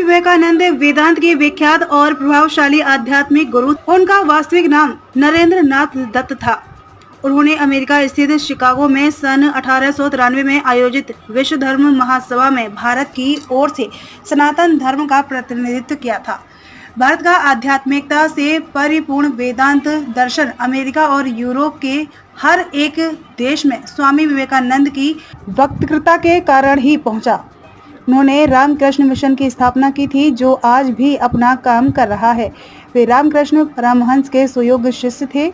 विवेकानंद वेदांत के विख्यात और प्रभावशाली आध्यात्मिक गुरु। उनका वास्तविक नाम नरेंद्र नाथ दत्त था। उन्होंने अमेरिका स्थित शिकागो में सन 1893 में आयोजित विश्व धर्म महासभा में भारत की ओर से सनातन धर्म का प्रतिनिधित्व किया था। भारत का आध्यात्मिकता से परिपूर्ण वेदांत दर्शन अमेरिका और यूरोप के हर एक देश में स्वामी विवेकानंद की वक्तृता के कारण ही पहुंचा। उन्होंने रामकृष्ण मिशन की स्थापना की थी, जो आज भी अपना काम कर रहा है। वे रामकृष्ण परमहंस के सुयोग्य शिष्य थे।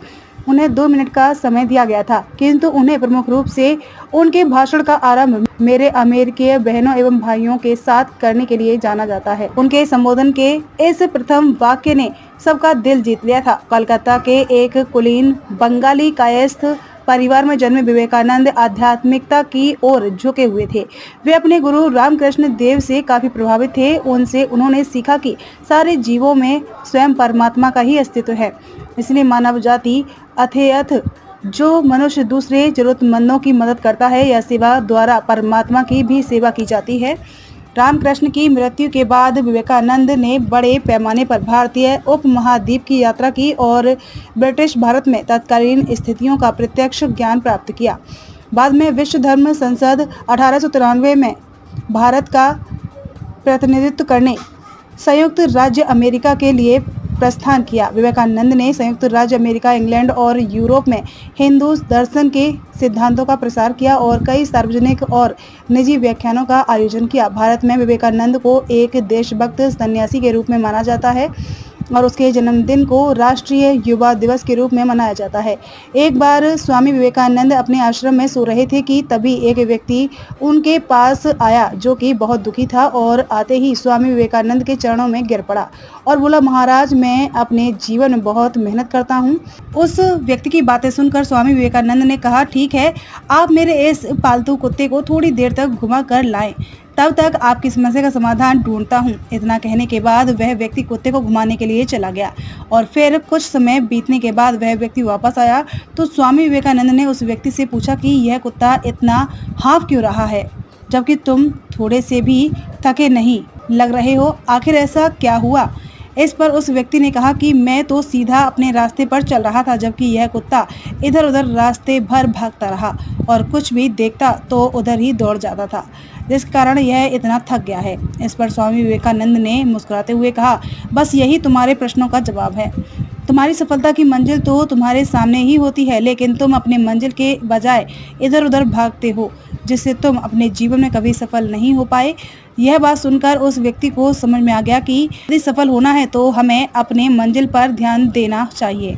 उन्हें 2 मिनट का समय दिया गया था, किंतु उन्हें प्रमुख रूप से उनके भाषण का आरंभ मेरे अमेरिकीय बहनों एवं भाइयों के साथ करने के लिए जाना जाता है। उनके संबोधन के इस प्रथम वाक्य ने सबका दिल जीत लिया था। कलकत्ता के एक कुलीन बंगाली कायस्थ परिवार में जन्मे विवेकानंद आध्यात्मिकता की ओर झुके हुए थे। वे अपने गुरु रामकृष्ण देव से काफी प्रभावित थे। उनसे उन्होंने सीखा कि सारे जीवों में स्वयं परमात्मा का ही अस्तित्व है, इसलिए मानव जाति अथेयथ जो मनुष्य दूसरे जरूरतमंदों की मदद करता है या सेवा द्वारा परमात्मा की भी सेवा की जाती है। रामकृष्ण की मृत्यु के बाद विवेकानंद ने बड़े पैमाने पर भारतीय उपमहाद्वीप की यात्रा की और ब्रिटिश भारत में तत्कालीन स्थितियों का प्रत्यक्ष ज्ञान प्राप्त किया। बाद में विश्व धर्म संसद 1893 में भारत का प्रतिनिधित्व करने संयुक्त राज्य अमेरिका के लिए प्रस्थान किया। विवेकानंद ने संयुक्त राज्य अमेरिका, इंग्लैंड और यूरोप में हिंदू दर्शन के सिद्धांतों का प्रसार किया और कई सार्वजनिक और निजी व्याख्यानों का आयोजन किया। भारत में विवेकानंद को एक देशभक्त सन्यासी के रूप में माना जाता है और उसके जन्मदिन को राष्ट्रीय युवा दिवस के रूप में मनाया जाता है। एक बार स्वामी विवेकानंद अपने आश्रम में सो रहे थे कि तभी एक व्यक्ति उनके पास आया जो कि बहुत दुखी था और आते ही स्वामी विवेकानंद के चरणों में गिर पड़ा और बोला, महाराज, मैं अपने जीवन में बहुत मेहनत करता हूँ। उस व्यक्ति की बातें सुनकर स्वामी विवेकानंद ने कहा, ठीक है, आप मेरे इस पालतू कुत्ते को थोड़ी देर तक घुमा कर लाएं, तब तक आपकी समस्या का समाधान ढूंढता हूँ। इतना कहने के बाद वह व्यक्ति कुत्ते को घुमाने के लिए चला गया और फिर कुछ समय बीतने के बाद वह व्यक्ति वापस आया तो स्वामी विवेकानंद ने उस व्यक्ति से पूछा कि यह कुत्ता इतना हाँफ क्यों रहा है, जबकि तुम थोड़े से भी थके नहीं लग रहे हो, आखिर ऐसा क्या हुआ? इस पर उस व्यक्ति ने कहा कि मैं तो सीधा अपने रास्ते पर चल रहा था, जबकि यह कुत्ता इधर उधर रास्ते भर भागता रहा और कुछ भी देखता तो उधर ही दौड़ जाता था, जिस कारण यह इतना थक गया है। इस पर स्वामी विवेकानंद ने मुस्कुराते हुए कहा, बस यही तुम्हारे प्रश्नों का जवाब है। तुम्हारी सफलता की मंजिल तो तुम्हारे सामने ही होती है, लेकिन तुम अपने मंजिल के बजाय इधर उधर भागते हो, जिससे तुम अपने जीवन में कभी सफल नहीं हो पाए। यह बात सुनकर उस व्यक्ति को समझ में आ गया कि यदि सफल होना है तो हमें अपने मंजिल पर ध्यान देना चाहिए।